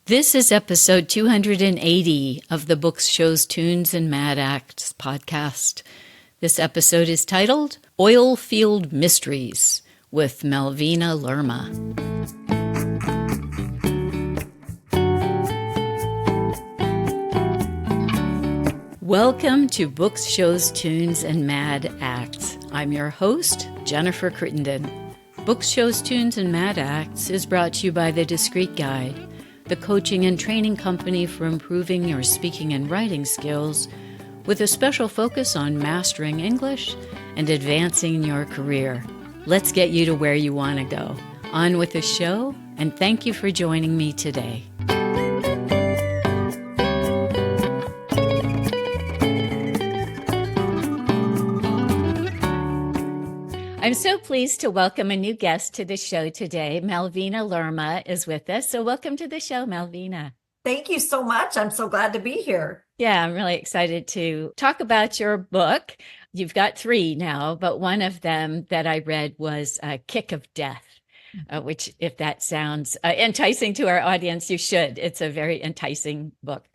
This is episode 280 of the Books, Shows, Tunes, and Mad Acts podcast. This episode is titled Oilfield Mysteries with Malvina Lerma. Welcome to Books, Shows, Tunes, and Mad Acts. I'm your host, Jennifer Crittenden. Books, Shows, Tunes, and Mad Acts is brought to you by The Discreet Guide, the coaching and training company for improving your speaking and writing skills, with a special focus on mastering English and advancing your career. Let's get you to where you want to go. On with the show, and thank you for joining me today. I'm so pleased to welcome a new guest to the show today. Malvina Lerma is with us. So welcome to the show, Malvina. Thank you so much. I'm so glad to be here. Yeah, I'm really excited to talk about your book. You've got 3 now, but one of them that I read was Kick of Death, which, if that sounds enticing to our audience, you should. It's a very enticing book.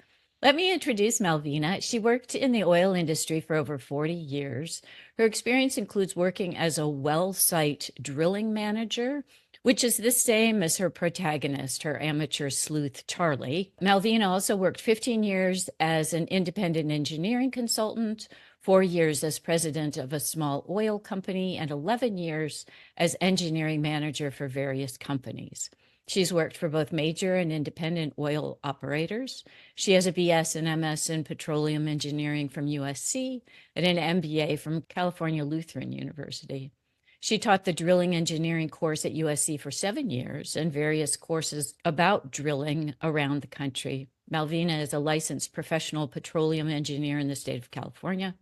Let me introduce Malvina. She worked in the oil industry for over 40 years. Her experience includes working as a well site drilling manager, which is the same as her protagonist, her amateur sleuth, Charlie. Malvina also worked 15 years as an independent engineering consultant, 4 years as president of a small oil company, and 11 years as engineering manager for various companies. She's worked for both major and independent oil operators. She has a BS and MS in petroleum engineering from USC and an MBA from California Lutheran University. She taught the drilling engineering course at USC for 7 years and various courses about drilling around the country. Malvina is a licensed professional petroleum engineer in the state of California.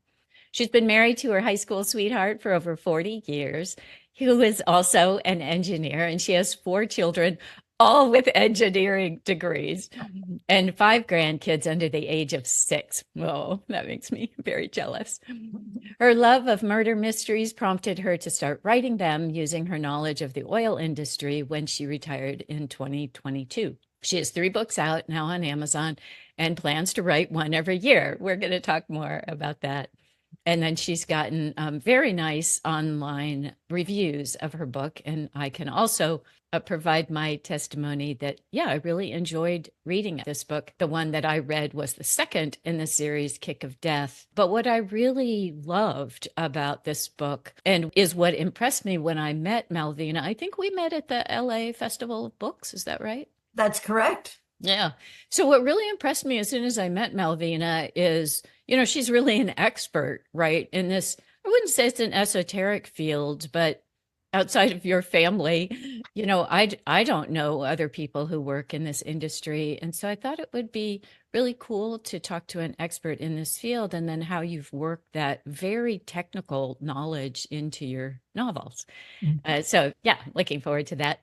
She's been married to her high school sweetheart for over 40 years, who is also an engineer, and she has 4 children, all with engineering degrees, and 5 grandkids under the age of 6. Oh, that makes me very jealous. Her love of murder mysteries prompted her to start writing them using her knowledge of the oil industry when she retired in 2022. She has 3 books out now on Amazon and plans to write one every year. We're going to talk more about that. And then she's gotten very nice online reviews of her book. And I can also provide my testimony that, yeah, I really enjoyed reading this book. The one that I read was the second in the series, Kick of Death. But what I really loved about this book, and is what impressed me when I met Malvina, I think we met at the LA Festival of Books. Is that right? That's correct. Yeah. So what really impressed me as soon as I met Malvina is, she's really an expert, right? In this, I wouldn't say it's an esoteric field, but outside of your family, I don't know other people who work in this industry. And so I thought it would be really cool to talk to an expert in this field, and then how you've worked that very technical knowledge into your novels. So yeah, looking forward to that.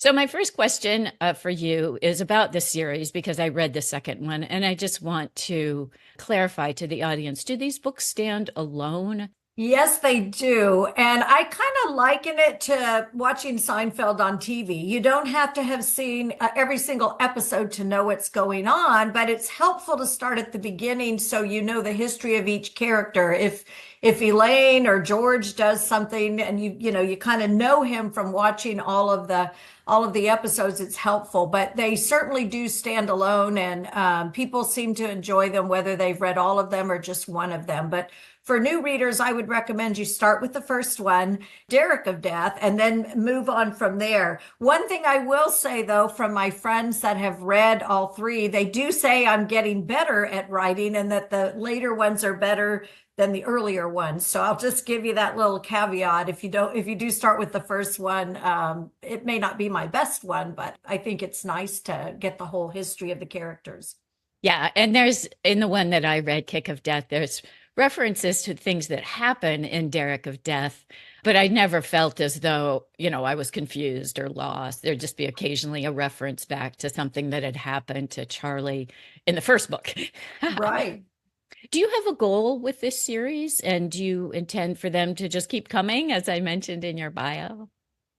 So my first question for you is about the series, because I read the second one, and I just want to clarify to the audience, do these books stand alone? Yes, they do. And I kind of liken it to watching Seinfeld on TV. You don't have to have seen every single episode to know what's going on, but it's helpful to start at the beginning so you know the history of each character. If Elaine or George does something and you kind of know him from watching all of the episodes, it's helpful. But they certainly do stand alone, and people seem to enjoy them, whether they've read all of them or just one of them. But for new readers, I would recommend you start with the first one, Derrick of Death, and then move on from there. One thing I will say, though, from my friends that have read all 3, they do say I'm getting better at writing, and that the later ones are better than the earlier ones. So I'll just give you that little caveat. If you do start with the first one, it may not be my best one, but I think it's nice to get the whole history of the characters. Yeah, and there's, in the one that I read, Kick of Death, there's references to things that happen in Derrick of Death, but I never felt as though, I was confused or lost. There'd just be occasionally a reference back to something that had happened to Charlie in the first book. Right. Do you have a goal with this series, and do you intend for them to just keep coming, as I mentioned in your bio?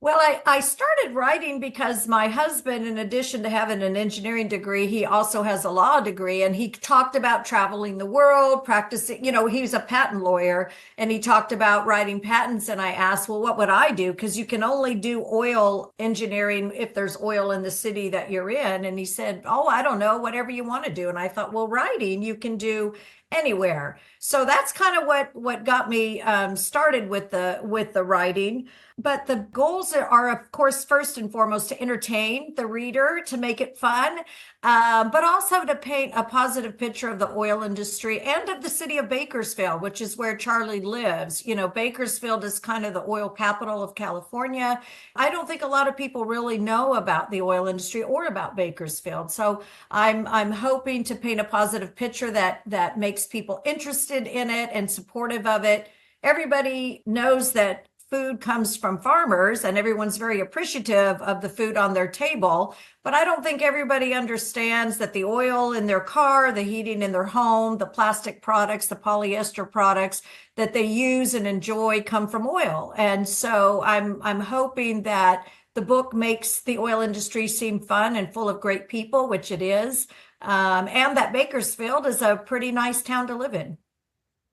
Well, I started writing because my husband, in addition to having an engineering degree, he also has a law degree. And he talked about traveling the world, practicing, he's a patent lawyer and he talked about writing patents. And I asked, well, what would I do? Because you can only do oil engineering if there's oil in the city that you're in. And he said, oh, I don't know, whatever you want to do. And I thought, well, writing you can do anywhere. So that's kind of what got me started with the writing. But the goals are, of course, first and foremost, to entertain the reader, to make it fun, but also to paint a positive picture of the oil industry and of the city of Bakersfield, which is where Charlie lives. Bakersfield is kind of the oil capital of California. I don't think a lot of people really know about the oil industry or about Bakersfield. So I'm hoping to paint a positive picture that makes people interested in it and supportive of it. Everybody knows that food comes from farmers and everyone's very appreciative of the food on their table. But I don't think everybody understands that the oil in their car, the heating in their home, the plastic products, the polyester products that they use and enjoy come from oil. And so I'm hoping that the book makes the oil industry seem fun and full of great people, which it is. And that Bakersfield is a pretty nice town to live in.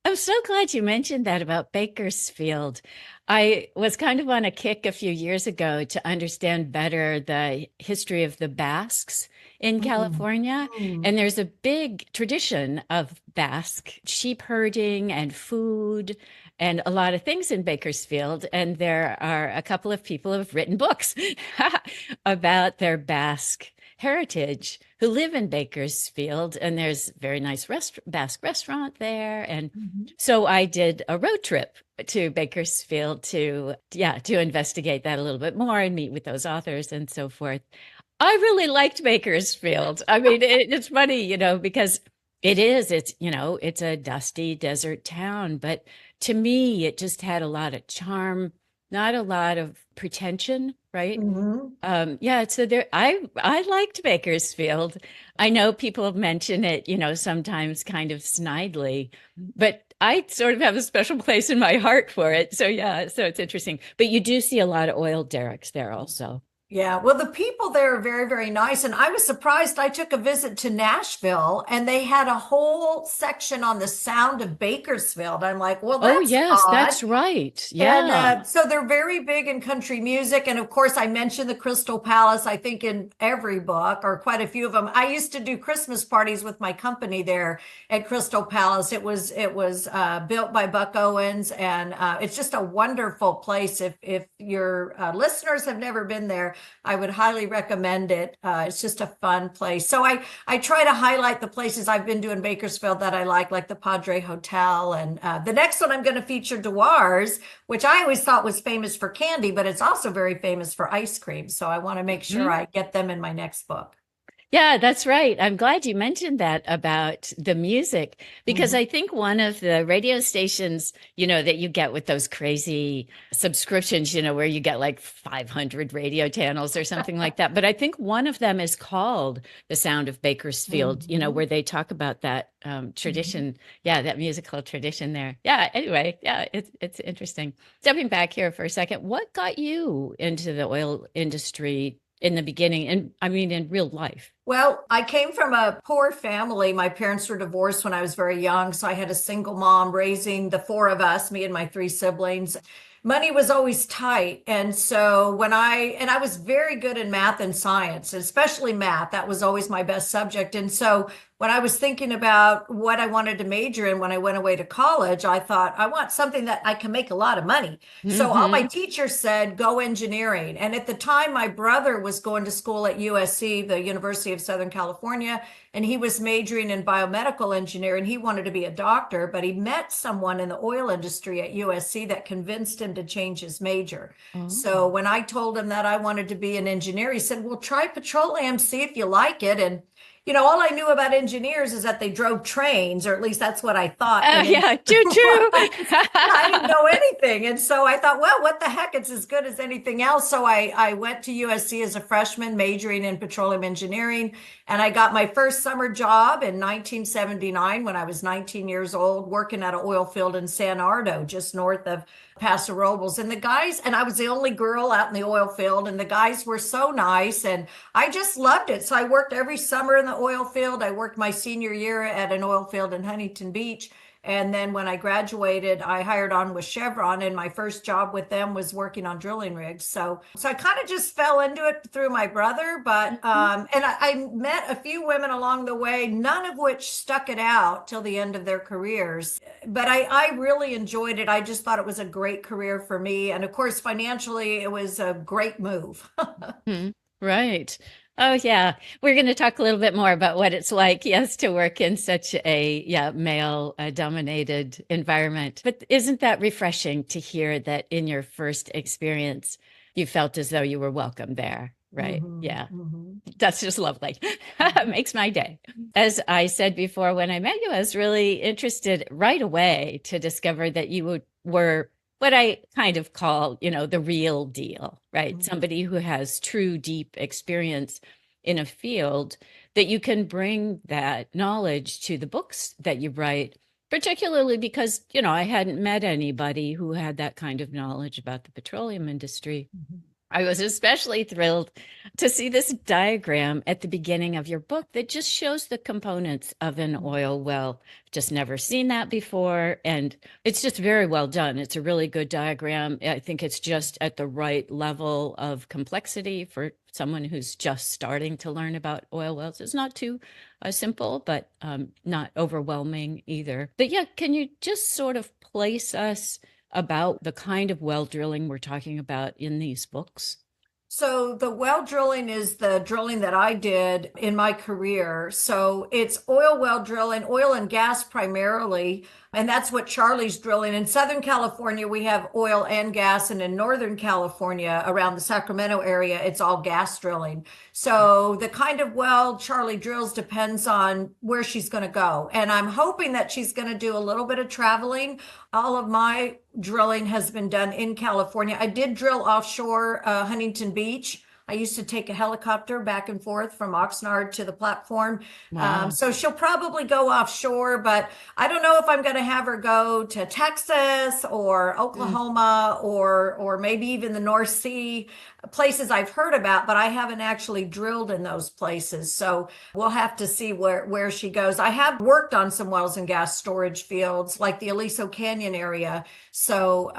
I'm so glad you mentioned that about Bakersfield. I was kind of on a kick a few years ago to understand better the history of the Basques in California. Mm. And there's a big tradition of Basque sheep herding and food and a lot of things in Bakersfield. And there are a couple of people who have written books about their Basque heritage who live in Bakersfield, and there's a very nice Basque restaurant there. And so I did a road trip to Bakersfield to investigate that a little bit more and meet with those authors and so forth. I really liked Bakersfield. I mean, it's funny, because it's a dusty desert town, but to me, it just had a lot of charm, not a lot of pretension, right? So I liked Bakersfield. I know people mention it, sometimes kind of snidely, but I sort of have a special place in my heart for it. So so it's interesting. But you do see a lot of oil derricks there also. Yeah, well, the people there are very, very nice. And I was surprised. I took a visit to Nashville and they had a whole section on the sound of Bakersfield. I'm like, well, Oh, that's yes, odd. that's right. Yeah. And so they're very big in country music. And of course, I mentioned the Crystal Palace, I think in every book or quite a few of them. I used to do Christmas parties with my company there at Crystal Palace. It was built by Buck Owens. And it's just a wonderful place. If your listeners have never been there, I would highly recommend it. It's just a fun place. So I try to highlight the places I've been to in Bakersfield that I like the Padre Hotel. And the next one I'm going to feature Dewar's, which I always thought was famous for candy, but it's also very famous for ice cream. So I want to make sure I get them in my next book. Yeah, that's right. I'm glad you mentioned that about the music, because I think one of the radio stations, that you get with those crazy subscriptions, where you get like 500 radio channels or something like that. But I think one of them is called The Sound of Bakersfield, where they talk about that tradition. Yeah, that musical tradition there. Yeah, anyway, yeah, it's interesting. Stepping back here for a second, what got you into the oil industry in the beginning? And I mean, in real life? Well, I came from a poor family. My parents were divorced when I was very young. So I had a single mom raising the four of us, me and my three siblings. Money was always tight. And so I was very good in math and science, especially math. That was always my best subject. And so when I was thinking about what I wanted to major in when I went away to college, I thought, I want something that I can make a lot of money. So all my teachers said, go engineering. And at the time, my brother was going to school at USC, the University of Southern California, and he was majoring in biomedical engineering. He wanted to be a doctor, but he met someone in the oil industry at USC that convinced him to change his major. So when I told him that I wanted to be an engineer, he said, well, try petroleum, see if you like it. And all I knew about engineers is that they drove trains, or at least that's what I thought. Yeah, choo choo. I didn't know anything. And so I thought, well, what the heck? It's as good as anything else. So I went to USC as a freshman, majoring in petroleum engineering. And I got my first summer job in 1979 when I was 19 years old, working at an oil field in San Ardo, just north of Paso Robles. And the guys, and I was the only girl out in the oil field, and the guys were so nice. And I just loved it. So I worked every summer in the oil field. I worked my senior year at an oil field in Huntington Beach. And then when I graduated, I hired on with Chevron, and my first job with them was working on drilling rigs. So I kind of just fell into it through my brother, but and I met a few women along the way, none of which stuck it out till the end of their careers. But I really enjoyed it. I just thought it was a great career for me, and of course, financially, it was a great move. Right. Oh, yeah. We're going to talk a little bit more about what it's like, yes, to work in such a male dominated environment. But isn't that refreshing to hear that in your first experience, you felt as though you were welcome there? Right. Yeah. That's just lovely. It makes my day. As I said before, when I met you, I was really interested right away to discover that you were what I kind of call, the real deal, right? Somebody who has true, deep experience in a field, that you can bring that knowledge to the books that you write, particularly because, I hadn't met anybody who had that kind of knowledge about the petroleum industry. I was especially thrilled to see this diagram at the beginning of your book that just shows the components of an oil well. Just never seen that before. And it's just very well done. It's a really good diagram. I think it's just at the right level of complexity for someone who's just starting to learn about oil wells. It's not too simple, but not overwhelming either. But yeah, can you just sort of place us about the kind of well drilling we're talking about in these books? So the well drilling is the drilling that I did in my career. So it's oil well drilling, oil and gas primarily. And that's what Charlie's drilling. In Southern California, we have oil and gas. And in Northern California, around the Sacramento area, it's all gas drilling. So the kind of well Charlie drills depends on where she's going to go. And I'm hoping that she's going to do a little bit of traveling. All of my drilling has been done in California. I did drill offshore Huntington Beach. I used to take a helicopter back and forth from Oxnard to the platform. Wow. So she'll probably go offshore, but I don't know if I'm going to have her go to Texas or Oklahoma or maybe even the North Sea, places I've heard about, but I haven't actually drilled in those places. So we'll have to see where she goes. I have worked on some wells and gas storage fields like the Aliso Canyon area. So,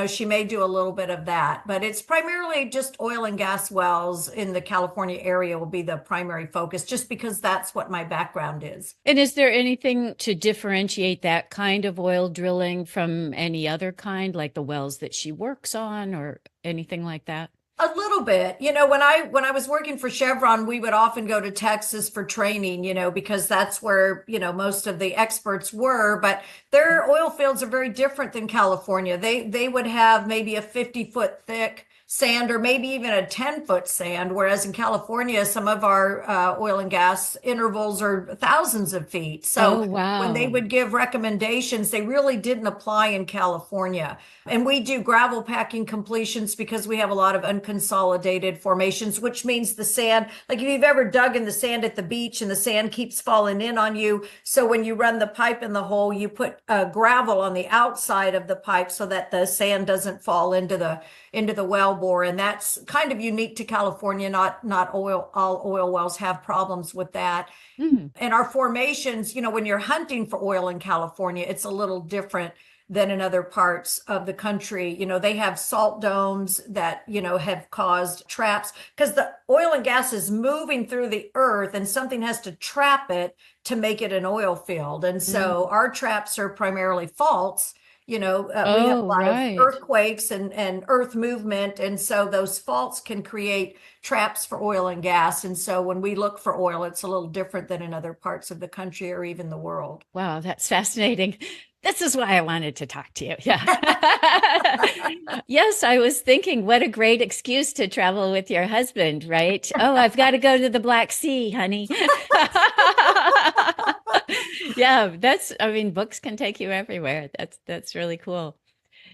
she may do a little bit of that, but it's primarily just oil and gas wells in the California area will be the primary focus, just because that's what my background is. And is there anything to differentiate that kind of oil drilling from any other kind, like the wells that she works on or anything like that? A little bit. When I was working for Chevron, we would often go to Texas for training, because that's where, most of the experts were, but their oil fields are very different than California. They would have maybe a 50-foot thick sand or maybe even a 10-foot sand, whereas in California, some of our oil and gas intervals are thousands of feet. So when they would give recommendations, they really didn't apply in California. And we do gravel packing completions because we have a lot of unconsolidated formations, which means the sand, like if you've ever dug in the sand at the beach and the sand keeps falling in on you. So when you run the pipe in the hole, you put gravel on the outside of the pipe so that the sand doesn't fall into the well bore. And that's kind of unique to California. Not all oil wells have problems with that. And our formations, when you're hunting for oil in California, it's a little different than in other parts of the country. They have salt domes that, have caused traps because the oil and gas is moving through the earth and something has to trap it to make it an oil field. And so our traps are primarily faults. We have a lot of earthquakes and earth movement. And so those faults can create traps for oil and gas. And so when we look for oil, it's a little different than in other parts of the country or even the world. Wow, that's fascinating. This is why I wanted to talk to you. Yeah. Yes, I was thinking, what a great excuse to travel with your husband, right? Oh, I've got to go to the Black Sea, honey. Yeah, books can take you everywhere. That's really cool.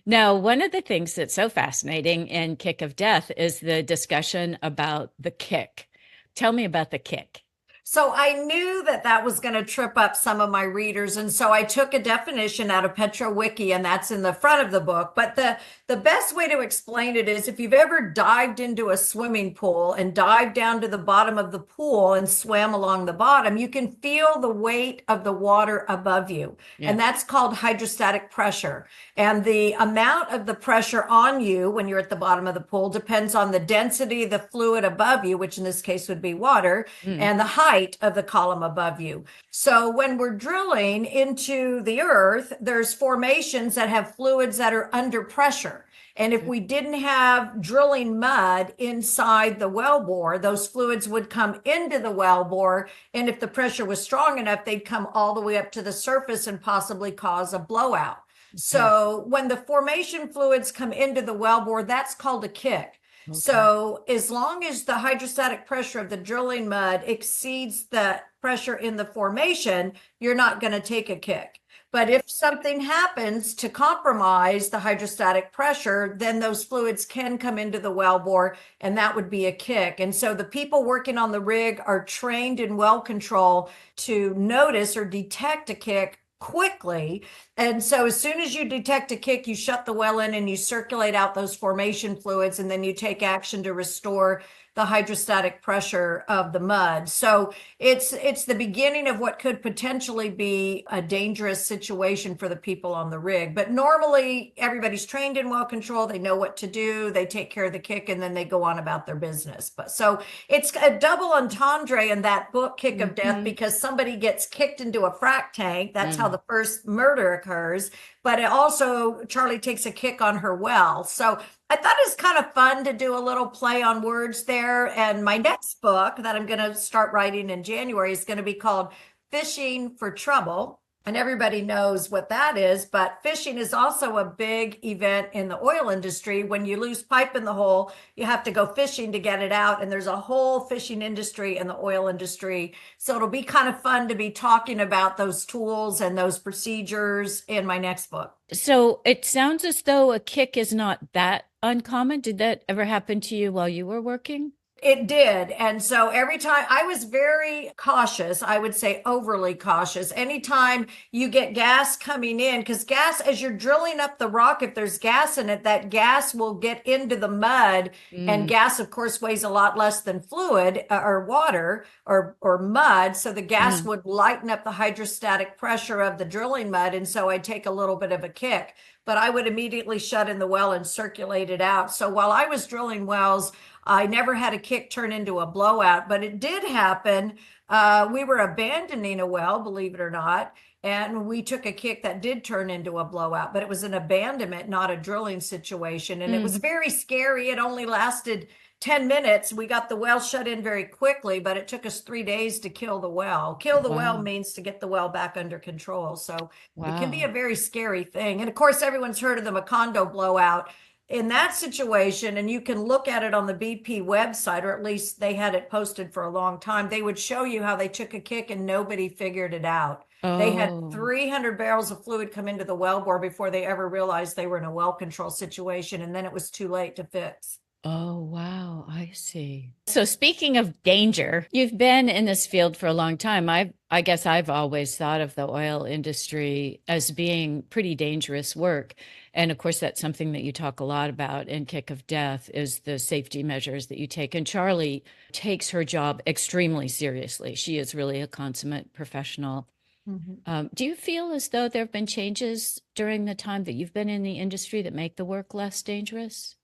Now, one of the things that's so fascinating in Kick of Death is the discussion about the kick. Tell me about the kick. So I knew that that was going to trip up some of my readers. And so I took a definition out of PetroWiki, and that's in the front of the book. But the best way to explain it is if you've ever dived into a swimming pool and dived down to the bottom of the pool and swam along the bottom, you can feel the weight of the water above you. Yeah. And that's called hydrostatic pressure. And the amount of the pressure on you when you're at the bottom of the pool depends on the density of the fluid above you, which in this case would be water, and the height of the column above you. So when we're drilling into the earth, there's formations that have fluids that are under pressure. And if we didn't have drilling mud inside the wellbore, those fluids would come into the wellbore. And if the pressure was strong enough, they'd come all the way up to the surface and possibly cause a blowout. So when the formation fluids come into the wellbore, that's called a kick. Okay. So as long as the hydrostatic pressure of the drilling mud exceeds the pressure in the formation, you're not going to take a kick. But if something happens to compromise the hydrostatic pressure, then those fluids can come into the wellbore, and that would be a kick. And so the people working on the rig are trained in well control to notice or detect a kick quickly. And so as soon as you detect a kick, you shut the well in and you circulate out those formation fluids, and then you take action to restore the hydrostatic pressure of the mud. So it's the beginning of what could potentially be a dangerous situation for the people on the rig. But normally everybody's trained in well control. They know what to do. They take care of the kick, and then they go on about their business. But so it's a double entendre in that book, Kick of Death, because somebody gets kicked into a frac tank. That's how the first murder occurs. But it also, Charlie takes a kick on her well. So I thought it was kind of fun to do a little play on words there. And my next book that I'm going to start writing in January is going to be called Fishing for Trouble. And everybody knows what that is, but fishing is also a big event in the oil industry. When you lose pipe in the hole, you have to go fishing to get it out. And there's a whole fishing industry in the oil industry. So it'll be kind of fun to be talking about those tools and those procedures in my next book. So it sounds as though a kick is not that uncommon. Did that ever happen to you while you were working? It did. And so every time I was very cautious, I would say overly cautious. Anytime you get gas coming in, because gas, as you're drilling up the rock, if there's gas in it, that gas will get into the mud. And gas, of course, weighs a lot less than fluid or water or mud. So the gas would lighten up the hydrostatic pressure of the drilling mud. And so I'd take a little bit of a kick, but I would immediately shut in the well and circulate it out. So while I was drilling wells, I never had a kick turn into a blowout, but it did happen. We were abandoning a well, believe it or not, and we took a kick that did turn into a blowout, but it was an abandonment, not a drilling situation. And it was very scary. It only lasted 10 minutes. We got the well shut in very quickly, but it took us 3 days to kill the well. Kill the well means to get the well back under control. So it can be a very scary thing. And of course, everyone's heard of the Macondo blowout. In that situation, and you can look at it on the BP website, or at least they had it posted for a long time, they would show you how they took a kick and nobody figured it out. They had 300 barrels of fluid come into the wellbore before they ever realized they were in a well control situation, and then it was too late to fix. Oh, wow. I see. So speaking of danger, you've been in this field for a long time. I guess I've always thought of the oil industry as being pretty dangerous work. And of course, that's something that you talk a lot about in Kick of Death is the safety measures that you take. And Charlie takes her job extremely seriously. She is really a consummate professional. Do you feel as though there have been changes during the time that you've been in the industry that make the work less dangerous?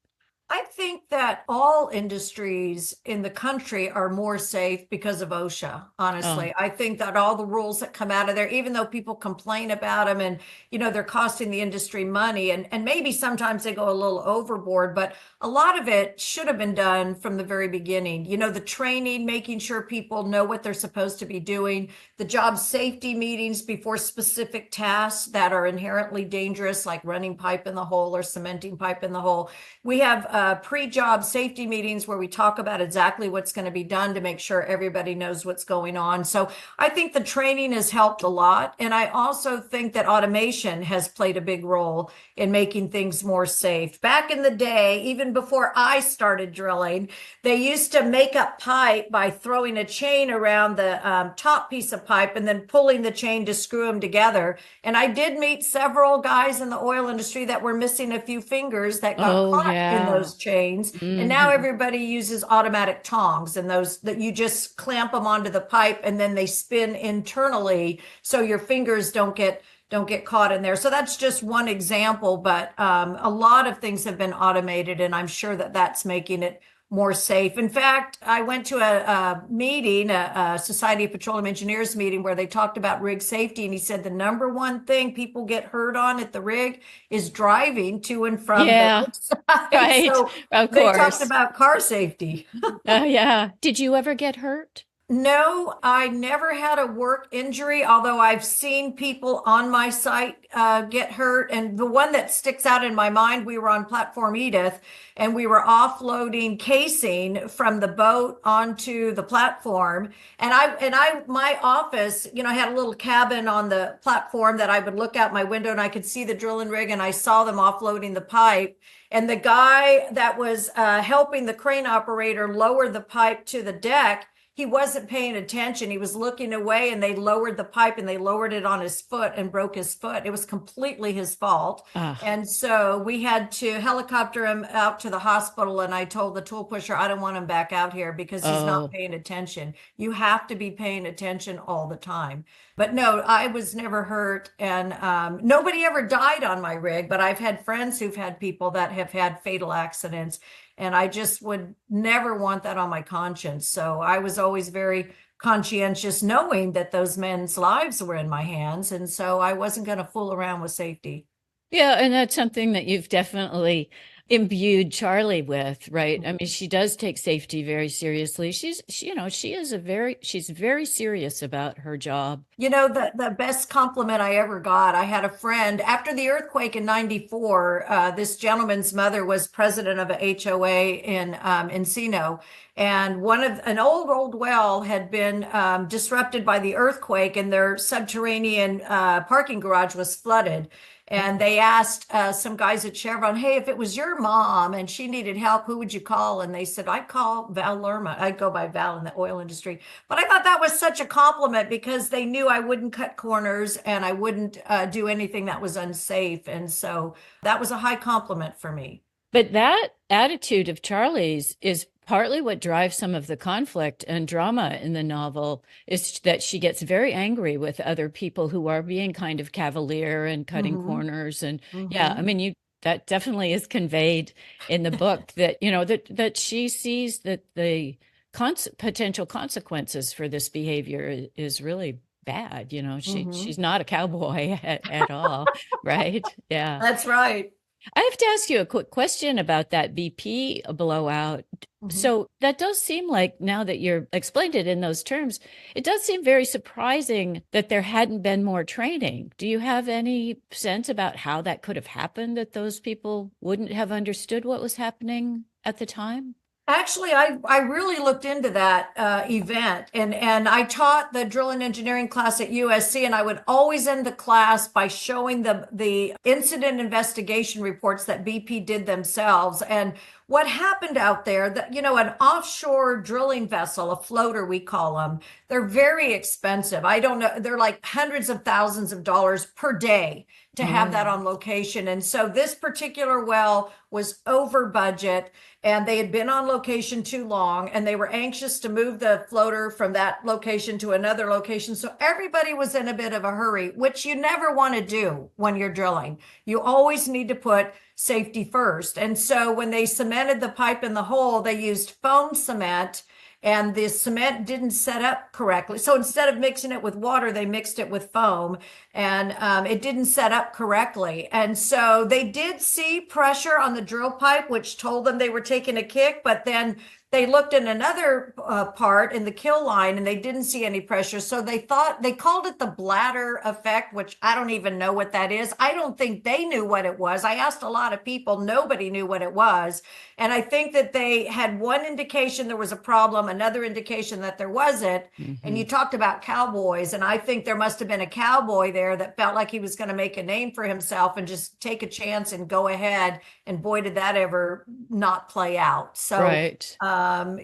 I think that all industries in the country are more safe because of OSHA, honestly. I think that all the rules that come out of there, even though people complain about them and, they're costing the industry money and maybe sometimes they go a little overboard, but a lot of it should have been done from the very beginning. The training, making sure people know what they're supposed to be doing, the job safety meetings before specific tasks that are inherently dangerous, like running pipe in the hole or cementing pipe in the hole. We have pre-job safety meetings where we talk about exactly what's going to be done to make sure everybody knows what's going on. So I think the training has helped a lot. And I also think that automation has played a big role in making things more safe. Back in the day, even before I started drilling, they used to make up pipe by throwing a chain around the top piece of pipe and then pulling the chain to screw them together. And I did meet several guys in the oil industry that were missing a few fingers that got Oh, caught in yeah. those chains. And now Hmm. everybody uses automatic tongs, and those that you just clamp them onto the pipe and then they spin internally so your fingers don't get caught in there. So that's just one example, but a lot of things have been automated, and I'm sure that that's making it more safe. In fact, I went to a meeting, a Society of Petroleum Engineers meeting, where they talked about rig safety, and he said the number one thing people get hurt on at the rig is driving to and from the Yeah, rig site. right. So Of they talked course. about car safety. Yeah. Did you ever get hurt? No, I never had a work injury, although I've seen people on my site get hurt. And the one that sticks out in my mind, we were on platform Edith and we were offloading casing from the boat onto the platform. My office, I had a little cabin on the platform that I would look out my window and I could see the drilling rig and I saw them offloading the pipe. And the guy that was helping the crane operator lower the pipe to the deck, he wasn't paying attention. He was looking away and they lowered the pipe and they lowered it on his foot and broke his foot. It was completely his fault. Ah, And so we had to helicopter him out to the hospital. And I told the tool pusher, I don't want him back out here because he's not oh. paying attention. You have to be paying attention all the time. But no, I was never hurt. And nobody ever died on my rig, but I've had friends who've had people that have had fatal accidents. And I just would never want that on my conscience. So I was always very conscientious, knowing that those men's lives were in my hands. And so I wasn't going to fool around with safety. Yeah, and that's something that you've definitely imbued Charlie with, right? I mean, she does take safety very seriously. She's very serious about her job. The best compliment I ever got, I had a friend after the earthquake in 94. This gentleman's mother was president of a HOA in Encino. And an old well had been disrupted by the earthquake, and their subterranean parking garage was flooded. And they asked some guys at Chevron, hey, if it was your mom and she needed help, who would you call? And they said, I'd call Val Lerma. I'd go by Val in the oil industry. But I thought that was such a compliment because they knew I wouldn't cut corners and I wouldn't do anything that was unsafe. And so that was a high compliment for me. But that attitude of Charlie's is partly what drives some of the conflict and drama in the novel, is that she gets very angry with other people who are being kind of cavalier and cutting Mm-hmm. corners. And yeah, I Mm-hmm. mean, that definitely is conveyed in the book, that, that she sees that the potential consequences for this behavior is really bad. Mm-hmm. She's not a cowboy at all, right? Yeah. That's right. I have to ask you a quick question about that BP blowout. Mm-hmm. So that does seem like, now that you're explained it in those terms, it does seem very surprising that there hadn't been more training. Do you have any sense about how that could have happened, that those people wouldn't have understood what was happening at the time? Actually, I really looked into that event, and I taught the drill and engineering class at USC, and I would always end the class by showing the incident investigation reports that BP did themselves and what happened out there. That an offshore drilling vessel, a floater we call them, they're very expensive. I don't know, they're like hundreds of thousands of dollars per day to have that Oh, on location. And so this particular well was over budget and they had been on location too long and they were anxious to move the floater from that location to another location. So everybody was in a bit of a hurry, which you never want to do when you're drilling. You always need to put safety first. And so when they cemented the pipe in the hole, they used foam cement and the cement didn't set up correctly. So instead of mixing it with water, they mixed it with foam and it didn't set up correctly. And so they did see pressure on the drill pipe, which told them they were taking a kick, but then they looked in another part in the kill line and they didn't see any pressure. So they called it the bladder effect, which I don't even know what that is. I don't think they knew what it was. I asked a lot of people, nobody knew what it was. And I think that they had one indication there was a problem, another indication that there wasn't. And you talked about cowboys, and I think there must have been a cowboy there that felt like he was going to make a name for himself and just take a chance and go ahead. And boy, did that ever not play out. So Right.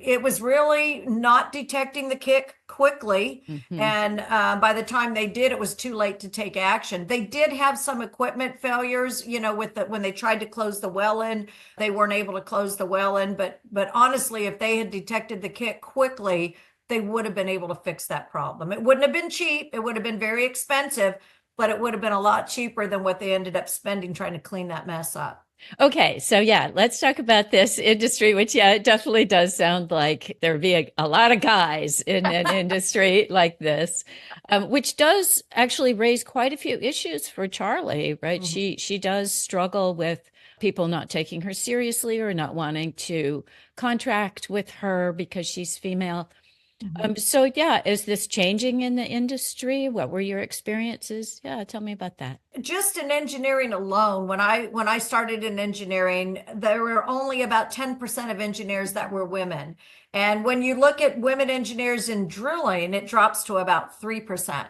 it was really not detecting the kick quickly. And by the time they did, it was too late to take action. They did have some equipment failures, when they tried to close the well in, they weren't able to close the well in. But honestly, if they had detected the kick quickly, they would have been able to fix that problem. It wouldn't have been cheap. It would have been very expensive, but it would have been a lot cheaper than what they ended up spending trying to clean that mess up. Okay, so yeah, let's talk about this industry, which, yeah, it definitely does sound like there would be a lot of guys in an industry like this, which does actually raise quite a few issues for Charlie, right? She does struggle with people not taking her seriously or not wanting to contract with her because she's female. So yeah, is this changing in the industry? What were your experiences? Yeah, tell me about that. Just in engineering alone, when I started in engineering, there were only about 10% of engineers that were women. And when you look at women engineers in drilling, it drops to about 3%.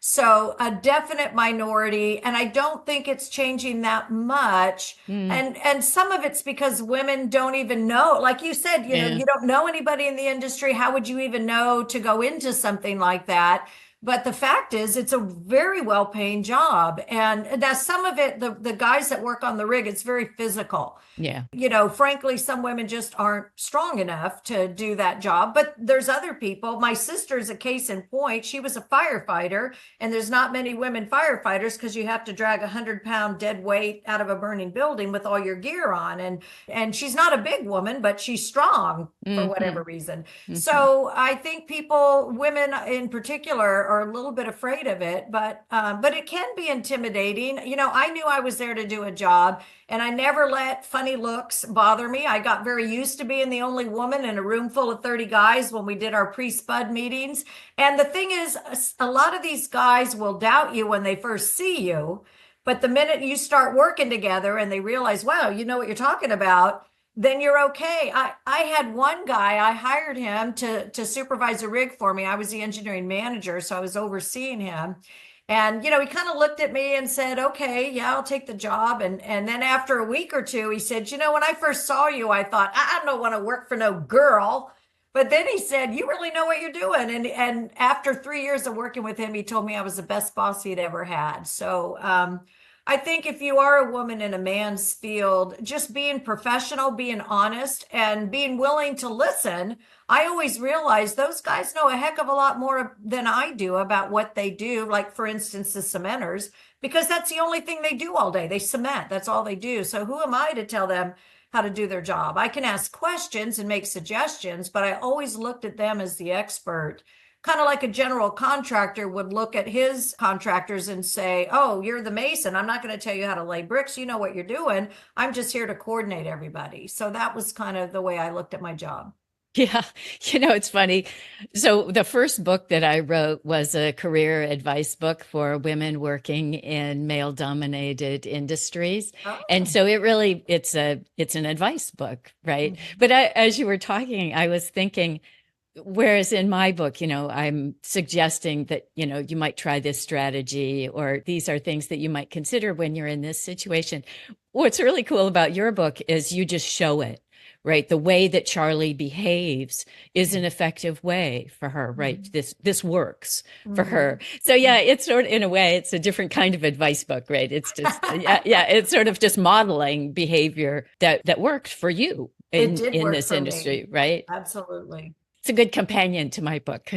So a definite minority, and I don't think it's changing that much. And some of it's because women don't even know, like you said, you don't know anybody in the industry. How would you even know to go into something like that? But the fact is, it's a very well-paying job. And now some of it, the guys that work on the rig, it's very physical. Yeah. Frankly, some women just aren't strong enough to do that job. But there's other people. My sister's a case in point. She was a firefighter, and there's not many women firefighters because you have to drag 100-pound dead weight out of a burning building with all your gear on. And she's not a big woman, but she's strong for whatever reason. So I think women in particular, are a little bit afraid of it, but it can be intimidating. I knew I was there to do a job, and I never let funny looks bother me. I got very used to being the only woman in a room full of 30 guys when we did our pre-spud meetings. And the thing is, a lot of these guys will doubt you when they first see you, but the minute you start working together and they realize, wow, you know what you're talking about, then you're okay. I had one guy, I hired him to supervise a rig for me. I was the engineering manager, so I was overseeing him. And, he kind of looked at me and said, okay, yeah, I'll take the job. And then after a week or two, he said, when I first saw you, I thought, I don't want to work for no girl. But then he said, you really know what you're doing. And after 3 years of working with him, he told me I was the best boss he'd ever had. So, I think if you are a woman in a man's field, just being professional, being honest, and being willing to listen. I always realize those guys know a heck of a lot more than I do about what they do. Like, for instance, the cementers, because that's the only thing they do all day. They cement. That's all they do. So who am I to tell them how to do their job? I can ask questions and make suggestions, but I always looked at them as the expert. Kind of like a general contractor would look at his contractors and say, oh, you're the mason. I'm not going to tell you how to lay bricks. You know what you're doing. I'm just here to coordinate everybody. So that was kind of the way I looked at my job. Yeah, it's funny. So the first book that I wrote was a career advice book for women working in male-dominated industries. Oh. And so it's an advice book, right? But as you were talking, I was thinking, whereas in my book, I'm suggesting that, you might try this strategy, or these are things that you might consider when you're in this situation. What's really cool about your book is you just show it, right? The way that Charlie behaves is an effective way for her, right? This works for her. So yeah, it's sort of, in a way, it's a different kind of advice book, right? It's just, yeah, it's sort of just modeling behavior that worked for you in this industry, right? Absolutely. It's a good companion to my book.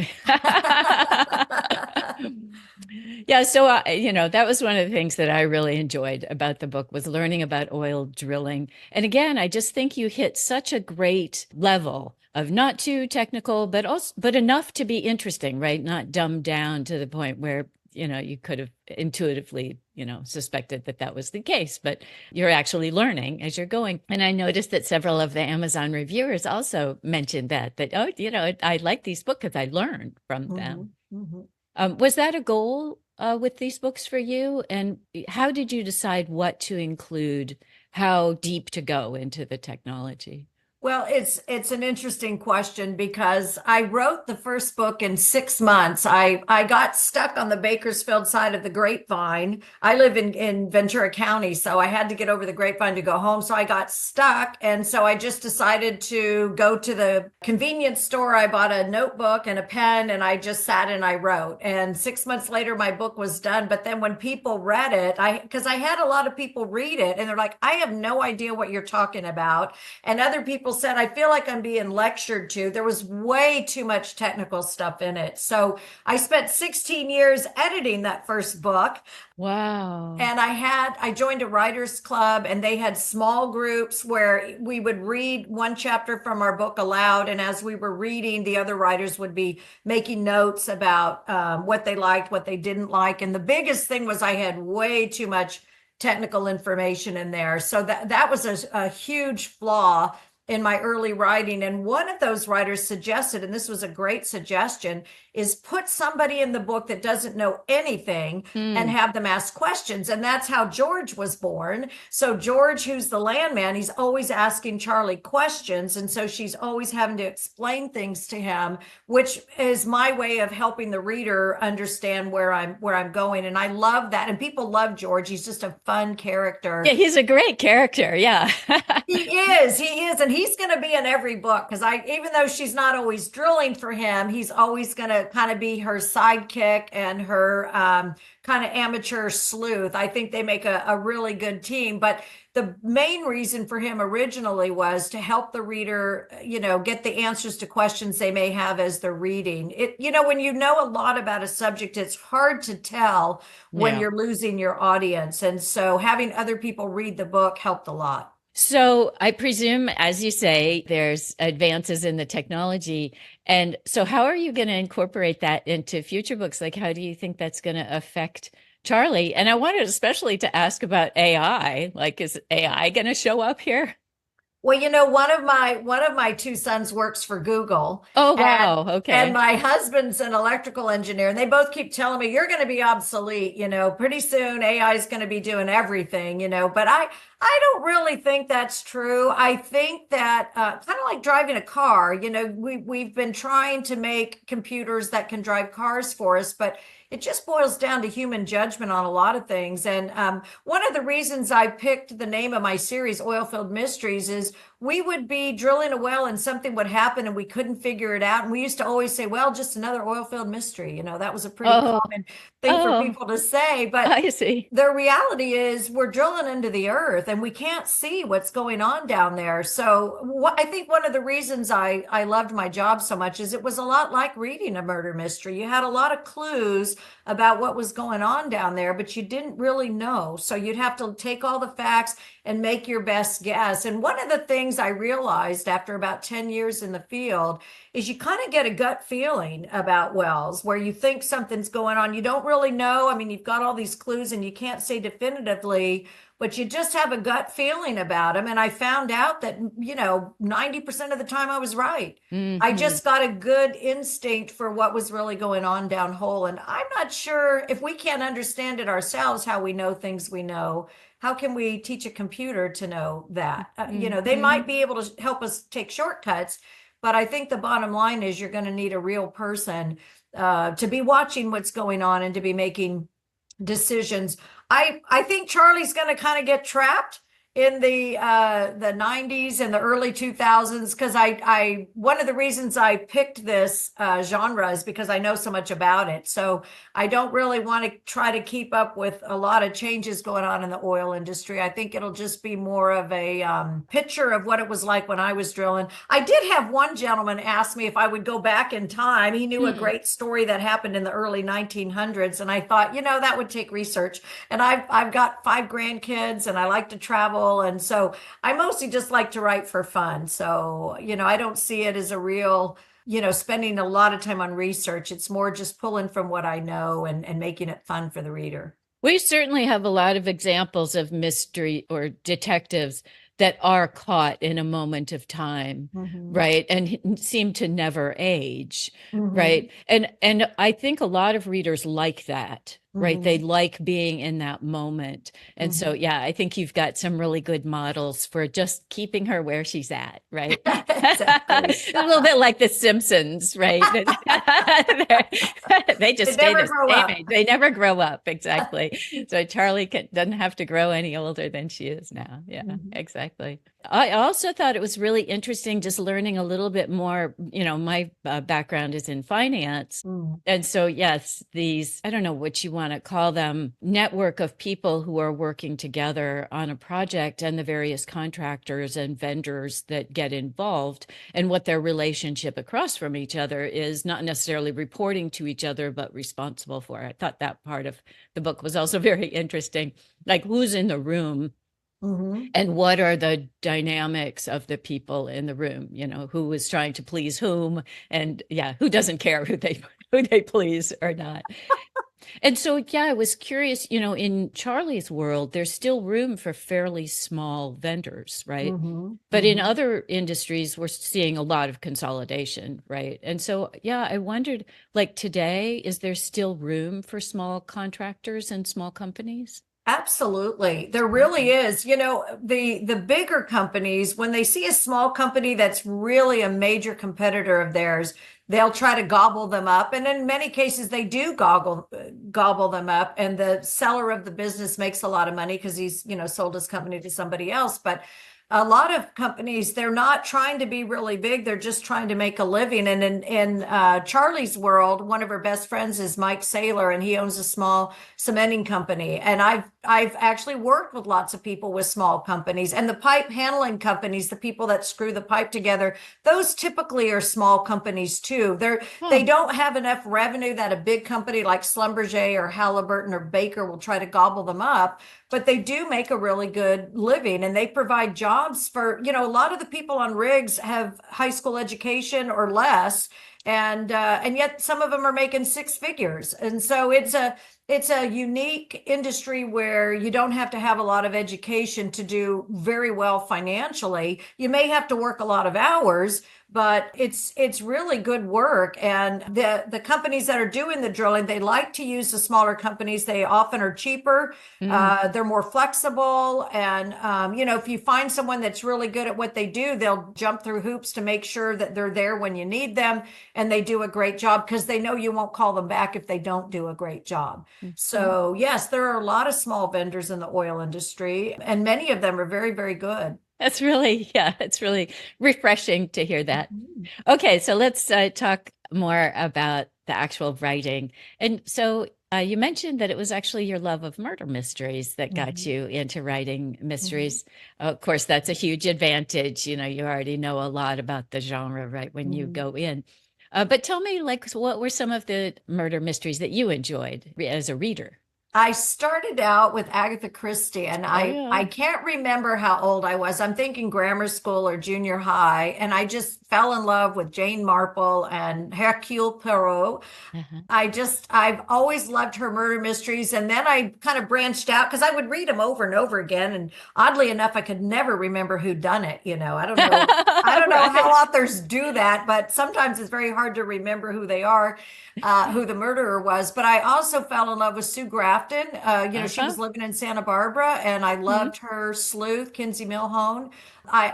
Yeah, so that was one of the things that I really enjoyed about the book, was learning about oil drilling. And again, I just think you hit such a great level of not too technical, but enough to be interesting, right? Not dumbed down to the point where you could have intuitively, suspected that that was the case, but you're actually learning as you're going. And I noticed that several of the Amazon reviewers also mentioned that, oh, I like these books because I learned from them. Was that a goal with these books for you? And how did you decide what to include, how deep to go into the technology? Well, it's an interesting question because I wrote the first book in 6 months. I got stuck on the Bakersfield side of the grapevine. I live in Ventura County, so I had to get over the grapevine to go home. So I got stuck, and so I just decided to go to the convenience store. I bought a notebook and a pen, and I just sat and I wrote. And 6 months later, my book was done. But then when people read it, because I had a lot of people read it, and they're like, "I have no idea what you're talking about," and other people said, I feel like I'm being lectured to. There was way too much technical stuff in it. So I spent 16 years editing that first book. Wow. And I joined a writers club, and they had small groups where we would read one chapter from our book aloud. And as we were reading, the other writers would be making notes about what they liked, what they didn't like. And the biggest thing was I had way too much technical information in there. So that was a huge flaw in my early writing. And one of those writers suggested, and this was a great suggestion, is put somebody in the book that doesn't know anything and have them ask questions. And that's how George was born. So George, who's the landman, he's always asking Charlie questions. And so she's always having to explain things to him, which is my way of helping the reader understand where I'm going. And I love that. And people love George. He's just a fun character. Yeah, he's a great character. Yeah. He is. And he's going to be in every book because even though she's not always drilling for him, he's always going to kind of be her sidekick and her kind of amateur sleuth. I think they make a really good team. But the main reason for him originally was to help the reader, get the answers to questions they may have as they're reading. When you know a lot about a subject, it's hard to tell when you're losing your audience. And so having other people read the book helped a lot. So I presume, as you say, there's advances in the technology. And so how are you going to incorporate that into future books? Like, how do you think that's going to affect Charlie? And I wanted especially to ask about AI. Like, is AI going to show up here? Well, one of my two sons works for Google. Oh, wow. Okay. And my husband's an electrical engineer, and they both keep telling me you're going to be obsolete. Pretty soon AI is going to be doing everything. But I don't really think that's true. I think that kind of like driving a car. We've been trying to make computers that can drive cars for us, but it just boils down to human judgment on a lot of things. And one of the reasons I picked the name of my series, Oilfield Mysteries, is we would be drilling a well and something would happen and we couldn't figure it out. And we used to always say, well, just another oilfield mystery. That was a pretty common thing for people to say. But I see. The reality is we're drilling into the earth and we can't see what's going on down there. So I think one of the reasons I loved my job so much is it was a lot like reading a murder mystery. You had a lot of clues about what was going on down there, but you didn't really know. So you'd have to take all the facts and make your best guess. And one of the things I realized after about 10 years in the field is you kind of get a gut feeling about wells where you think something's going on. You don't really know. I mean, you've got all these clues and you can't say definitively, but you just have a gut feeling about them. And I found out that, 90% of the time I was right. Mm-hmm. I just got a good instinct for what was really going on downhole. And I'm not sure if we can't understand it ourselves, how we know things we know. How can we teach a computer to know that? They might be able to help us take shortcuts, but I think the bottom line is you're going to need a real person to be watching what's going on and to be making decisions. I think Charlie's going to kind of get trapped in the 90s and the early 2000s because I one of the reasons I picked this genre is because I know so much about it. So I don't really want to try to keep up with a lot of changes going on in the oil industry. I think it'll just be more of a picture of what it was like when I was drilling. I did have one gentleman ask me if I would go back in time. He knew a great story that happened in the early 1900s, and I thought, that would take research. And I've got 5 grandkids, and I like to travel. And so I mostly just like to write for fun. So, I don't see it as a real spending a lot of time on research. It's more just pulling from what I know and making it fun for the reader. We certainly have a lot of examples of mystery or detectives that are caught in a moment of time, Mm-hmm. right? And seem to never age, Mm-hmm. right? And I think a lot of readers like that, right? They Mm-hmm. like being in that moment. And so, Mm-hmm. yeah, I think you've got some really good models for just keeping her where she's at, right? Exactly. A little bit like the Simpsons, right? They just They stay never the grow same up. age. They never grow up, exactly. So Charlie doesn't have to grow any older than she is now. Yeah, Mhm. exactly. I also thought it was really interesting just learning a little bit more. My background is in finance. Mm. And so, yes, these, I don't know what you want to call them, network of people who are working together on a project and the various contractors and vendors that get involved and what their relationship across from each other is, not necessarily reporting to each other, but responsible for. I thought that part of the book was also very interesting. Like who's in the room Mm-hmm. and what are the dynamics of the people in the room, who is trying to please whom, and yeah, who doesn't care who they please or not. And so, yeah, I was curious, in Charlie's world, there's still room for fairly small vendors, right? Mm-hmm. But in Mm-hmm. other industries, we're seeing a lot of consolidation, right? And so, yeah, I wondered, like today, is there still room for small contractors and small companies? Absolutely. There really is. The bigger companies, when they see a small company that's really a major competitor of theirs, they'll try to gobble them up. And in many cases, they do gobble them up. And the seller of the business makes a lot of money because he's, sold his company to somebody else. But a lot of companies, they're not trying to be really big. They're just trying to make a living. And in Charlie's world, one of her best friends is Mike Saylor, and he owns a small cementing company. And I've actually worked with lots of people with small companies, and the pipe handling companies, the people that screw the pipe together, those typically are small companies too. They Huh. don't have enough revenue that a big company like Schlumberger or Halliburton or Baker will try to gobble them up, but they do make a really good living, and they provide jobs for, a lot of the people on rigs have high school education or less, and yet some of them are making six figures. And so it's a unique industry where you don't have to have a lot of education to do very well financially. You may have to work a lot of hours, but it's really good work. And the companies that are doing the drilling, they like to use the smaller companies. They often are cheaper. Mm. They're more flexible. And, if you find someone that's really good at what they do, they'll jump through hoops to make sure that they're there when you need them. And they do a great job because they know you won't call them back if they don't do a great job. Mhm. So, yes, there are a lot of small vendors in the oil industry, and many of them are very, very good. Yeah, it's really refreshing to hear that. Mhm. Okay, so let's talk more about the actual writing. And so you mentioned that it was actually your love of murder mysteries that got Mhm. you into writing Mhm. mysteries. Of course, that's a huge advantage. You already know a lot about the genre, right, when you Mhm. go in. But tell me, like, what were some of the murder mysteries that you enjoyed as a reader? I started out with Agatha Christie, and Oh, I yeah. can't remember how old I was. I'm thinking grammar school or junior high, and I just fell in love with Jane Marple and Hercule Poirot. Uh-huh. I've always loved her murder mysteries. And then I kind of branched out because I would read them over and over again. And oddly enough, I could never remember who done it. I don't know. I don't know how Right. authors do that, but sometimes it's very hard to remember who they are, who the murderer was. But I also fell in love with Sue Grafton. She Uh-huh. was living in Santa Barbara, and I Mhm. loved her sleuth, Kinsey Milhone. I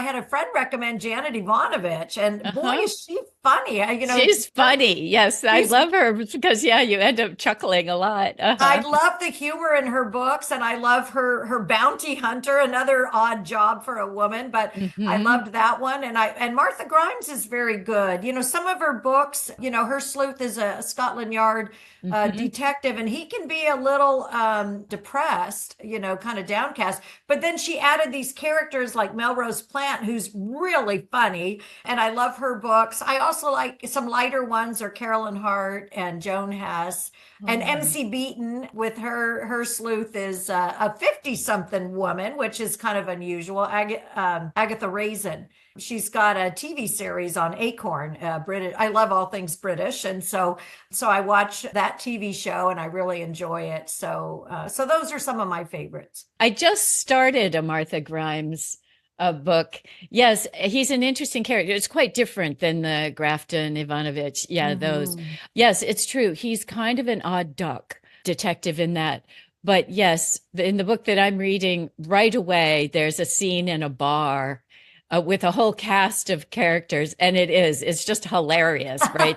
had a friend recommend Janet Ivanovich, and boy, Uh-huh. is she funny. She's funny. Yes, I She's love her because yeah, you end up chuckling a lot. I Uh-huh. love the humor in her books, and I love her bounty hunter, another odd job for a woman, but I Hmm. loved that one. And Martha Grimes is very good. Some of her books, her sleuth is a Scotland Yard Hmm. detective, and he can be a little depressed, kind of downcast. But then she added these characters like Melrose Plant, who's really funny, and I love her books. I also also like some lighter ones are Carolyn Hart and Joan Hess. And MC Beaton with her sleuth is a 50-something woman, which is kind of unusual. Agatha Raisin. She's got a TV series on Acorn, British. I love all things British, and so I watch that TV show and I really enjoy it. So those are some of my favorites. I just started a Martha Grimes book. Yes, he's an interesting character. It's quite different than the Grafton Ivanovich. Yeah, those. Yes, it's true. He's kind of an odd duck detective in that. But yes, in the book that I'm reading, right away, there's a scene in a bar with a whole cast of characters, and it's just hilarious, right?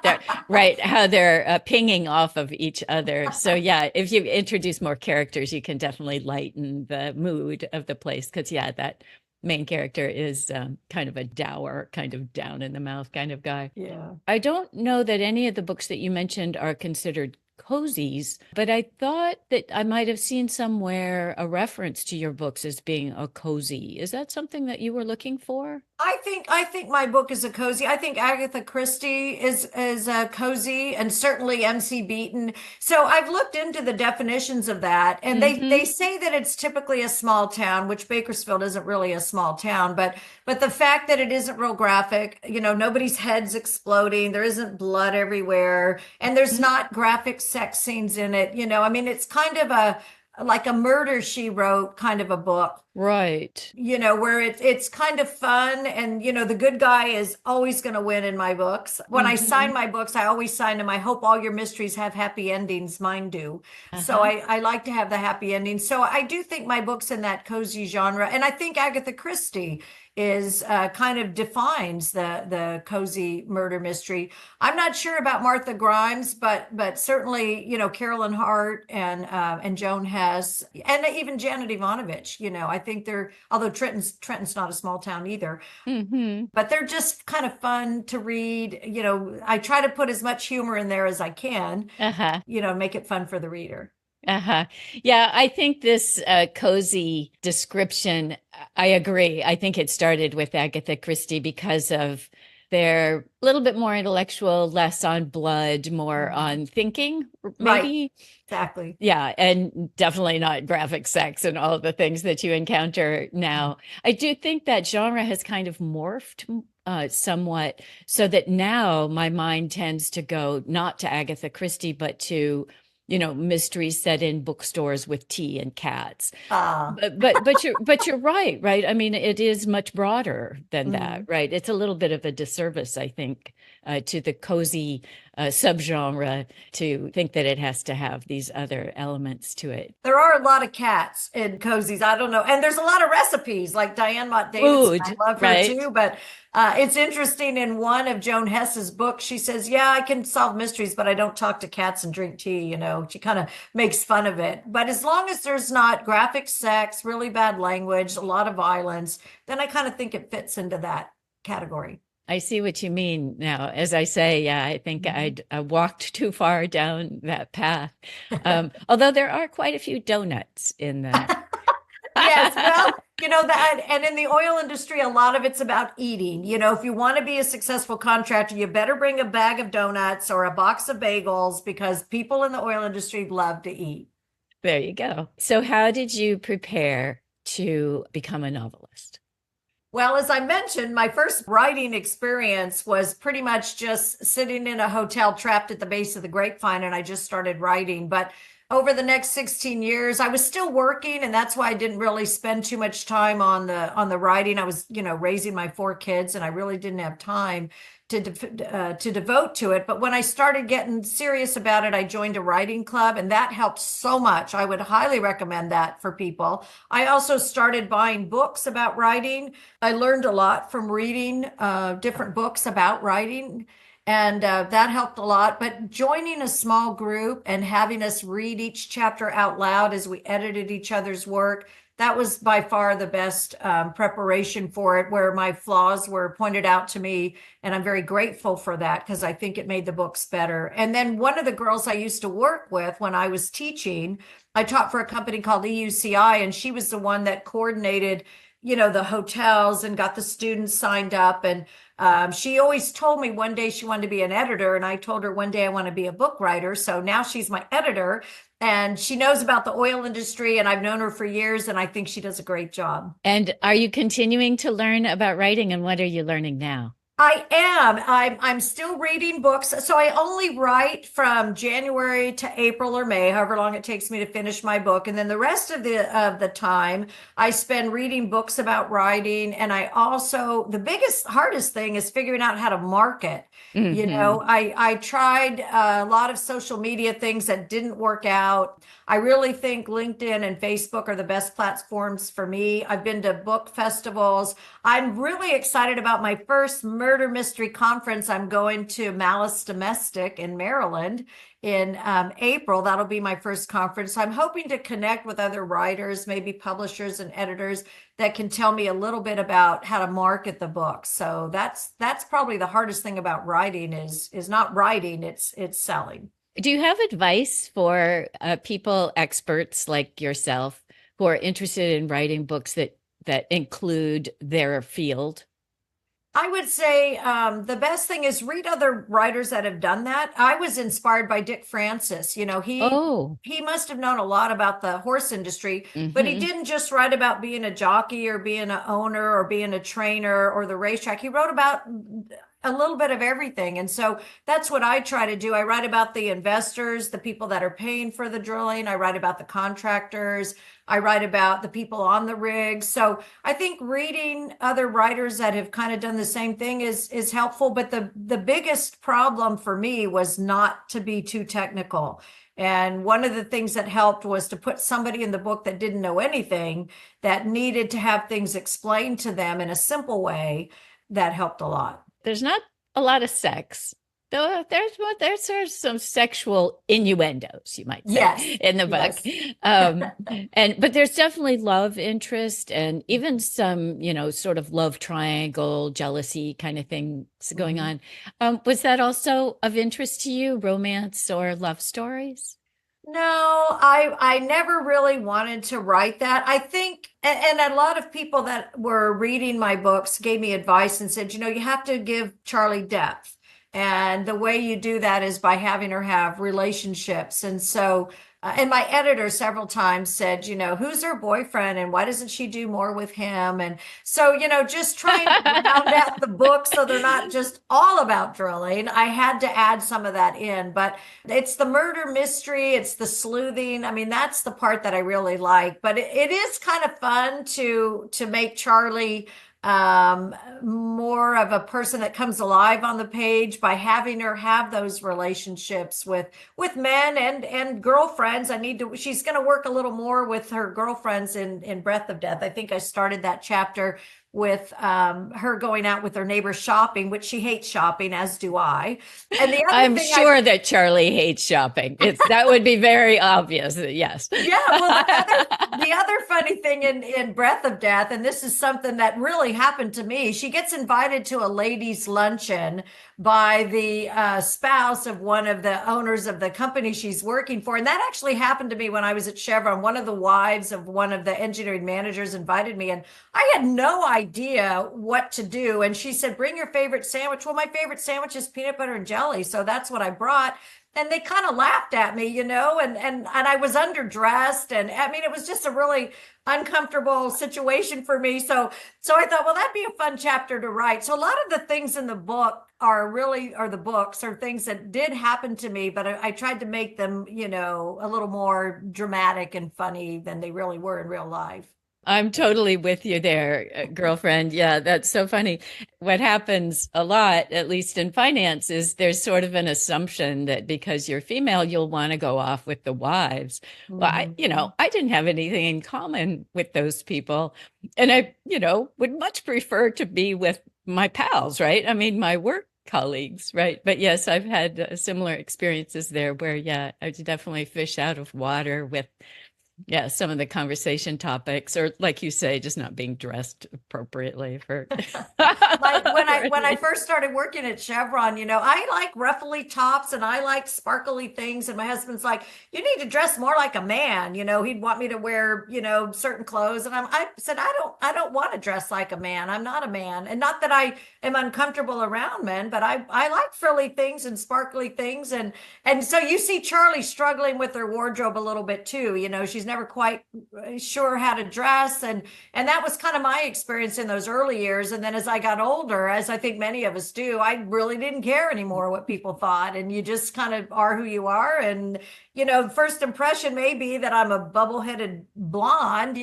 Right, how they're pinging off of each other. So yeah, if you introduce more characters, you can definitely lighten the mood of the place. Because yeah, that main character is kind of a dour, kind of down in the mouth kind of guy. Yeah. I don't know that any of the books that you mentioned are considered cozies, but I thought that I might have seen somewhere a reference to your books as being a cozy. Is that something that you were looking for? I think my book is a cozy. I think Agatha Christie is a cozy, and certainly MC Beaton. So I've looked into the definitions of that, and they say that it's typically a small town, which Bakersfield isn't really a small town, but the fact that it isn't real graphic, nobody's heads exploding, there isn't blood everywhere, and there's not graphic sex scenes in it. I mean, it's kind of like a murder she wrote kind of a book. Right. Where it's kind of fun, and the good guy is always going to win in my books. When I sign my books, I always sign them, I hope all your mysteries have happy endings. Mine do. So I like to have the happy endings. So I do think my book's in that cozy genre, and I think Agatha Christie is kind of defines the cozy murder mystery. I'm not sure about Martha Grimes, but certainly Carolyn Hart and Joan Hess and even Janet Ivanovich. I think although Trenton's not a small town either, but they're just kind of fun to read. I try to put as much humor in there as I can. Make it fun for the reader. Yeah, I think this cozy description, I agree. I think it started with Agatha Christie because of their little bit more intellectual, less on blood, more on thinking, maybe. Right. Exactly. Yeah, and definitely not graphic sex and all of the things that you encounter now. I do think that genre has kind of morphed somewhat, so that now my mind tends to go not to Agatha Christie, but to mysteries set in bookstores with tea and cats. But you're right. I mean, it is much broader than that, right? It's a little bit of a disservice, I think, to the cozy subgenre to think that it has to have these other elements to it. There are a lot of cats in cozies. I don't know. And there's a lot of recipes, like Diane Mott Davidson. I love her too, but it's interesting. In one of Joan Hess's books, she says, yeah, I can solve mysteries, but I don't talk to cats and drink tea. She kind of makes fun of it. But as long as there's not graphic sex, really bad language, a lot of violence, then I kind of think it fits into that category. I see what you mean now. As I say, yeah, I think I walked too far down that path. Although there are quite a few donuts in the... Yes, well, that, and in the oil industry, a lot of it's about eating. If you want to be a successful contractor, you better bring a bag of donuts or a box of bagels, because people in the oil industry love to eat. There you go. So how did you prepare to become a novelist? Well, as I mentioned, my first writing experience was pretty much just sitting in a hotel trapped at the base of the grapevine, and I just started writing. But over the next 16 years, I was still working, and that's why I didn't really spend too much time on the writing. I was, raising my 4 kids, and I really didn't have time to devote to it. But when I started getting serious about it, I joined a writing club, and that helped so much. I would highly recommend that for people. I also started buying books about writing. I learned a lot from reading different books about writing, and that helped a lot. But joining a small group and having us read each chapter out loud as we edited each other's work, that was by far the best preparation for it, where my flaws were pointed out to me. And I'm very grateful for that, because I think it made the books better. And then one of the girls I used to work with when I was teaching, I taught for a company called EUCI, and she was the one that coordinated the hotels and got the students signed up. And she always told me one day she wanted to be an editor, and I told her one day I want to be a book writer. So now she's my editor, and she knows about the oil industry, and I've known her for years, and I think she does a great job. And are you continuing to learn about writing, and what are you learning now? I am. I'm still reading books. So I only write from January to April or May, however long it takes me to finish my book. And then the rest of the time I spend reading books about writing. And I also, the biggest, hardest thing is figuring out how to market. Mm-hmm. I tried a lot of social media things that didn't work out. I really think LinkedIn and Facebook are the best platforms for me. I've been to book festivals. I'm really excited about my first murder mystery conference. I'm going to Malice Domestic in Maryland in April. That'll be my first conference. I'm hoping to connect with other writers, maybe publishers and editors that can tell me a little bit about how to market the book. So that's probably the hardest thing about writing is not writing, it's selling. Do you have advice for people, experts like yourself, who are interested in writing books that include their field? I would say the best thing is read other writers that have done that. I was inspired by Dick Francis. Oh, He must have known a lot about the horse industry, but he hmm. didn't just write about being a jockey or being an owner or being a trainer or the racetrack. He wrote about a little bit of everything. And so that's what I try to do. I write about the investors, the people that are paying for the drilling. I write about the contractors. I write about the people on the rig. So I think reading other writers that have kind of done the same thing is helpful. But the biggest problem for me was not to be too technical. And one of the things that helped was to put somebody in the book that didn't know anything, that needed to have things explained to them in a simple way. That helped a lot. There's not a lot of sex, though there's sort of some sexual innuendos, you might say, Yes, in the book. yes. But there's definitely love interest and even some, sort of love triangle, jealousy kind of things going Mhm. on. Was that also of interest to you, romance or love stories? No, I never really wanted to write that. I think, and a lot of people that were reading my books gave me advice and said, you have to give Charlie depth. And the way you do that is by having her have relationships. And so, and my editor several times said, who's her boyfriend and why doesn't she do more with him? And so, just trying to round out the book so they're not just all about drilling. I had to add some of that in, but it's the murder mystery, it's the sleuthing. I mean, that's the part that I really like. But it is kind of fun to make Charlie more of a person that comes alive on the page by having her have those relationships with men and girlfriends. She's going to work a little more with her girlfriends in Breath of Death. I think I started that chapter with her going out with her neighbor shopping, which she hates shopping, as do I. And the other I'm thing sure that Charlie hates shopping. That would be very obvious. Yes. Yeah, well, the other funny thing in Breath of Death, and this is something that really happened to me, she gets invited to a ladies' luncheon by the spouse of one of the owners of the company she's working for. And that actually happened to me when I was at Chevron. One of the wives of one of the engineering managers invited me, and I had no idea what to do. And she said, bring your favorite sandwich. Well, my favorite sandwich is peanut butter and jelly. So that's what I brought. And they kind of laughed at me, and I was underdressed, and I mean it was just a really uncomfortable situation for me. So I thought, well, that'd be a fun chapter to write. So a lot of the things in the book are the books are things that did happen to me, but I tried to make them, a little more dramatic and funny than they really were in real life. I'm totally with you there, girlfriend. Yeah, that's so funny. What happens a lot, at least in finance, is there's sort of an assumption that because you're female, you'll want to go off with the wives. Well, Mhm. I didn't have anything in common with those people. And I, would much prefer to be with my pals, right? I mean, my work colleagues, right? But yes, I've had similar experiences there where, yeah, I definitely fish out of water with Yeah, some of the conversation topics, or like you say, just not being dressed appropriately for. Like when I first started working at Chevron, I like ruffly tops and I like sparkly things. And my husband's like, you need to dress more like a man. He'd want me to wear, certain clothes. And I said, I don't want to dress like a man. I'm not a man. And not that I am uncomfortable around men, but I like frilly things and sparkly things. And so you see Charlie struggling with her wardrobe a little bit too. She's never quite sure how to dress. And that was kind of my experience in those early years. And then as I got older, as I think many of us do, I really didn't care anymore what people thought. And you just kind of are who you are. And, first impression may be that I'm a bubble-headed blonde,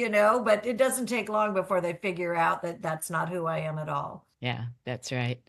but it doesn't take long before they figure out that that's not who I am at all. Yeah, that's right.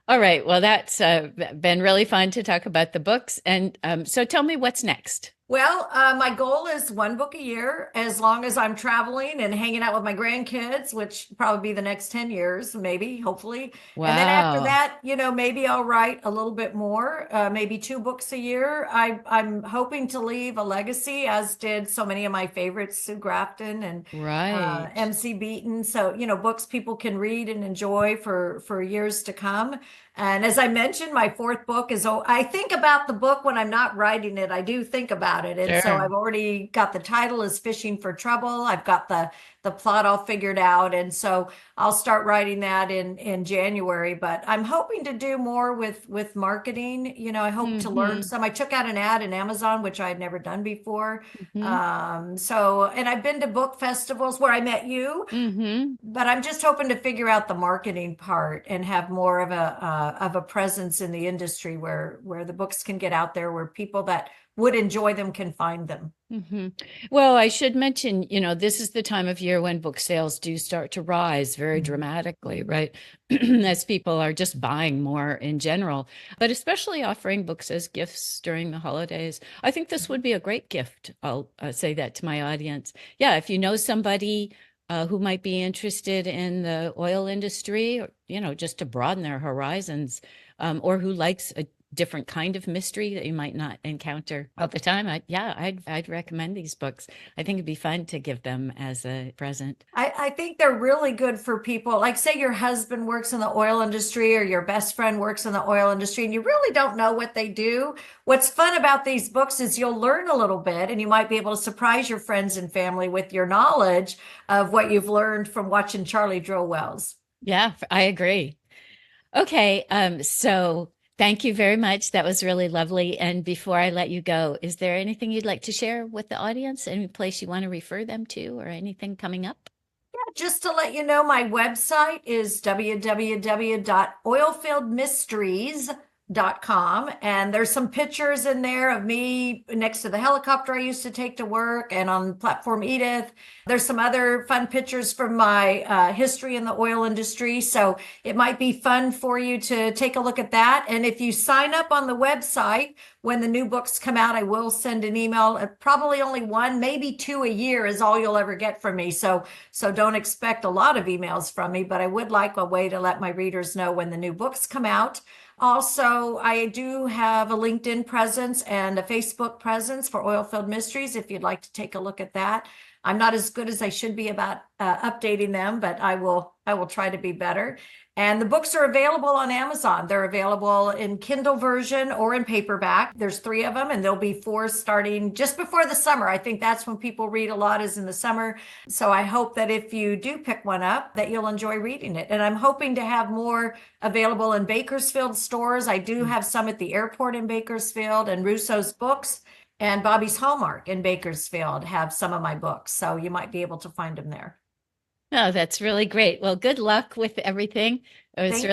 All right. Well, that's been really fun to talk about the books. And so tell me what's next. Well, my goal is one book a year, as long as I'm traveling and hanging out with my grandkids, which probably be the next 10 years, maybe, hopefully. Wow. And then after that, maybe I'll write a little bit more, maybe 2 books a year. I'm hoping to leave a legacy, as did so many of my favorites, Sue Grafton and Right. MC Beaton. So, books people can read and enjoy for years to come. And as I mentioned, my 4th book is, I think about the book when I'm not writing it. I do think about it. And Sure. so I've already got the title is Fishing for Trouble. I've got the plot all figured out. And so I'll start writing that in January, but I'm hoping to do more with marketing. I hope to learn some. I took out an ad in Amazon, which I had never done before. And I've been to book festivals where I met you, but I'm just hoping to figure out the marketing part and have more of a presence in the industry where the books can get out there, where people that would enjoy them can find them. Well, I should mention, this is the time of year when book sales do start to rise very dramatically, right? As people are just buying more in general, but especially offering books as gifts during the holidays. I think this would be a great gift. I'll say that to my audience. Yeah, if you know somebody who might be interested in the oil industry, or, just to broaden their horizons, or who likes a different kind of mystery that you might not encounter all the time. I'd recommend these books. I think it'd be fun to give them as a present. I think they're really good for people. Like, say your husband works in the oil industry or your best friend works in the oil industry and you really don't know what they do. What's fun about these books is you'll learn a little bit and you might be able to surprise your friends and family with your knowledge of what you've learned from watching Charlie drill wells. Yeah, I agree. Okay, so thank you very much. That was really lovely. And before I let you go, is there anything you'd like to share with the audience? Any place you want to refer them to or anything coming up? Yeah, just to let you know, my website is www.oilfieldmysteries.com. And there's some pictures in there of me next to the helicopter I used to take to work and on platform Edith. There's some other fun pictures from my history in the oil industry. So it might be fun for you to take a look at that. And if you sign up on the website, when the new books come out, I will send an email. Probably only 1, maybe 2 a year is all you'll ever get from me. So don't expect a lot of emails from me, but I would like a way to let my readers know when the new books come out. Also, I do have a LinkedIn presence and a Facebook presence for Oilfield Mysteries, if you'd like to take a look at that. I'm not as good as I should be about updating them, but I will try to be better. And the books are available on Amazon. They're available in Kindle version or in paperback. There's 3 of them, and there'll be 4 starting just before the summer. I think that's when people read a lot, is in the summer. So I hope that if you do pick one up, that you'll enjoy reading it. And I'm hoping to have more available in Bakersfield stores. I do have some at the airport in Bakersfield, and Russo's Books and Bobby's Hallmark in Bakersfield have some of my books. So you might be able to find them there. Oh, that's really great. Well, good luck with everything. It was Thank you.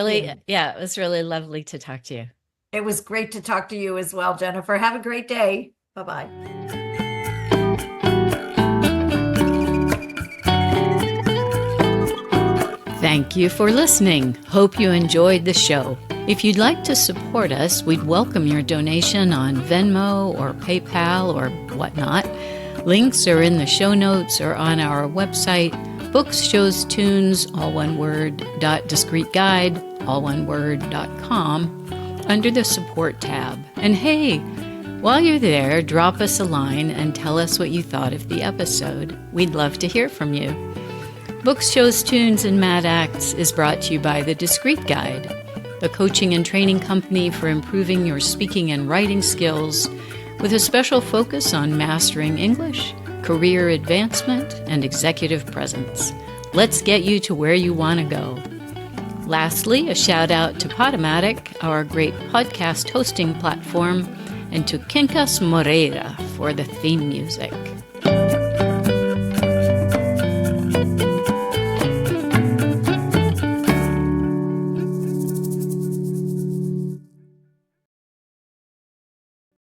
it was really lovely to talk to you. It was great to talk to you as well, Jennifer. Have a great day. Bye-bye. Thank you for listening. Hope you enjoyed the show. If you'd like to support us, we'd welcome your donation on Venmo or PayPal or whatnot. Links are in the show notes or on our website, Books, Shows, Tunes, all one word, .discreetguide, all one word, .com, under the support tab. And hey, While you're there, drop us a line and tell us what you thought of the episode. We'd love to hear from you. Books, Shows, Tunes, and Mad Acts is brought to you by The Discreet Guide, the coaching and training company for improving your speaking and writing skills, with a special focus on mastering English, career advancement, and executive presence. Let's get you to where you want to go. Lastly, a shout out to Podomatic, our great podcast hosting platform, and to Quincas Moreira for the theme music.